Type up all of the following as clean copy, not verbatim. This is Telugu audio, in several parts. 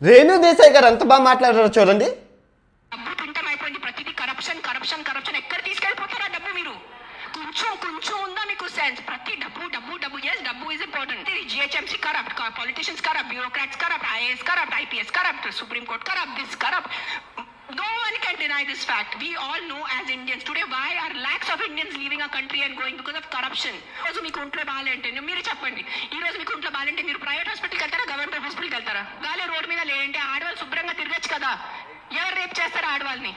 రేణు దేశాయ్ గారు ఎంత బాగా మాట్లాడారో చూడండి. అయిపోయింది ప్రతిదీ కరప్షన్ కరప్షన్ కరప్షన్. ఎక్కడ తీసుకెళ్ళిపోతారా డబ్బు మీరు? కొంచెం కొంచెం ఉందా మీకు సెన్స్? ప్రతి డబ్బు డబ్బు డబ్బు. ఎస్, డబ్బు is important. GHMC corrupt, politicians corrupt, bureaucrats corrupt, IAS corrupt, IPS corrupt, supreme court corrupt, this corrupt. No one can deny this fact. We all know as Indians today why are lakhs of Indians leaving our country and going because of corruption. రోజు మీకు ఒంట్లో బాగాలంటే మీరు చెప్పండి, ఈ రోజు మీకు ఒంట్లో బాగాలంటే మీరు ప్రైవేట్ హాస్పిటల్కి వెళ్తారా, గవర్నమెంట్ హాస్పిటల్కి వెళ్తారా? గాలి రోడ్డు మీద లేదంటే ఆడవాళ్ళు శుభ్రంగా తిరగచ్చు కదా. ఎవరు రేపు చేస్తారా ఆడవాళ్ళని?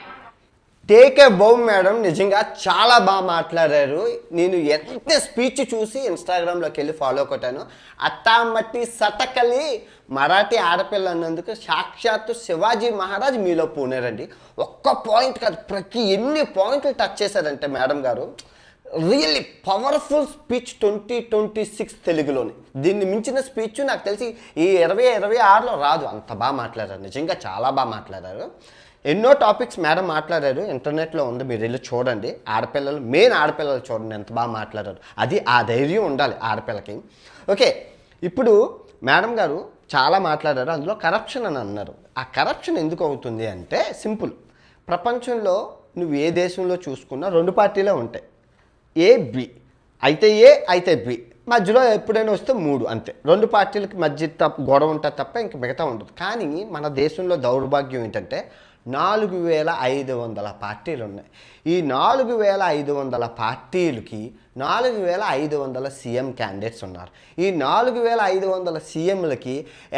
టేక్ ఏ బౌ మేడం, నిజంగా చాలా బాగా మాట్లాడారు. నేను ఎంత స్పీచ్ చూసి ఇన్స్టాగ్రామ్లోకి వెళ్ళి ఫాలో కొట్టాను. అత్తామట్టి సతకలి మరాఠీ ఆడపిల్ల అన్నందుకు సాక్షాత్తు శివాజీ మహారాజ్ మీలో పూనేరండి. ఒక్క పాయింట్ కాదు, ప్రతి ఎన్ని పాయింట్లు టచ్ చేశారంటే మేడం గారు, రియల్లీ పవర్ఫుల్ స్పీచ్ 2026 తెలుగులోని. దీన్ని మించిన స్పీచ్ నాకు తెలిసి ఈ 2026లో రాదు. అంత బాగా మాట్లాడారు, నిజంగా చాలా బాగా మాట్లాడారు. ఎన్నో టాపిక్స్ మేడం మాట్లాడారు, ఇంటర్నెట్లో ఉంది, మీరు వెళ్ళి చూడండి. ఆడపిల్లలు, మెయిన్ ఆడపిల్లలు చూడండి ఎంత బాగా మాట్లాడారు. అది ఆ ధైర్యం ఉండాలి ఆడపిల్లకి. ఓకే, ఇప్పుడు మేడం గారు చాలా మాట్లాడారు, అందులో కరప్షన్ అని అన్నారు. ఆ కరప్షన్ ఎందుకు అవుతుంది అంటే సింపుల్. ప్రపంచంలో నువ్వు ఏ దేశంలో చూసుకున్నా రెండు పార్టీలే ఉంటాయి, ఏ బి. అయితే ఏ అయితే బి, మధ్యలో ఎప్పుడైనా వస్తే మూడు, అంతే. రెండు పార్టీలకి మధ్య గొడవ ఉంటుంది తప్ప ఇంక మిగతా ఉండదు. కానీ మన దేశంలో దౌర్భాగ్యం ఏంటంటే 4500 పార్టీలు ఉన్నాయి. ఈ 4500 పార్టీలకి 4500 సీఎం క్యాండిడేట్స్ ఉన్నారు. ఈ 4500 సీఎంలకి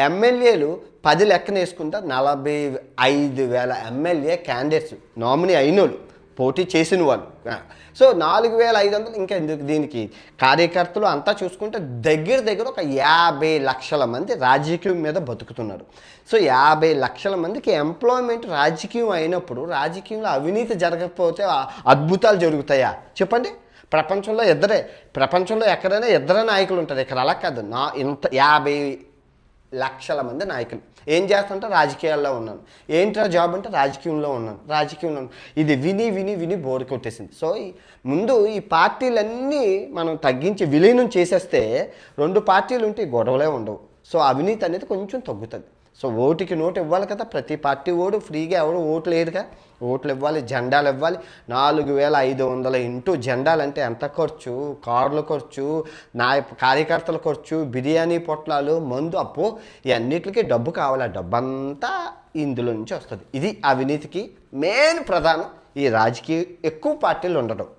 ఎమ్మెల్యేలు 10 లెక్కన వేసుకుంటే 45000 ఎమ్మెల్యే క్యాండిడేట్స్, నామినీ అయినోళ్ళు, పోటీ చేసిన వాళ్ళు. సో 4500 ఇంకా ఎందుకు, దీనికి కార్యకర్తలు అంతా చూసుకుంటే దగ్గర ఒక 50 లక్షల మంది రాజకీయం మీద బతుకుతున్నారు. సో 50 లక్షల మందికి ఎంప్లాయ్మెంట్ రాజకీయం అయినప్పుడు రాజకీయంలో అవినీతి జరగకపోతే అద్భుతాలు జరుగుతాయా చెప్పండి? ప్రపంచంలో ఎక్కడైనా ఇద్దరే నాయకులు ఉంటారు, ఇక్కడ అలా కాదు. ఇంత 50 లక్షల మంది నాయకులు ఏం చేస్తుంటే రాజకీయాల్లో ఉన్నాను, ఏంట్రా జాబ్ అంటే రాజకీయంలో ఉన్నాను. ఇది విని బోర్ కొట్టేసింది. సో ముందు ఈ పార్టీలన్నీ మనం తగ్గించి విలీనం చేసేస్తే రెండు పార్టీలు ఉంటే గొడవలే ఉండవు. సో అవినీతి అనేది కొంచెం తగ్గుతుంది. సో ఓటుకి నోటు ఇవ్వాలి కదా, ప్రతి పార్టీ ఓటు ఫ్రీగా ఎవరు ఓటు లేదుగా, ఓట్లు ఇవ్వాలి, జెండాలు ఇవ్వాలి. 4500 ఇంటూ జెండాలంటే ఎంత ఖర్చు, కార్లు ఖర్చు, కార్యకర్తల ఖర్చు, బిర్యానీ పొట్లాలు, మందు, అప్పు, ఇవన్నిటికీ డబ్బు కావాలి. ఆ డబ్బు అంతా ఇందులో నుంచి వస్తుంది. ఇది అవినీతికి మెయిన్ ప్రధానం. ఈ రాజకీయ ఎక్కువ పార్టీలు ఉండడం.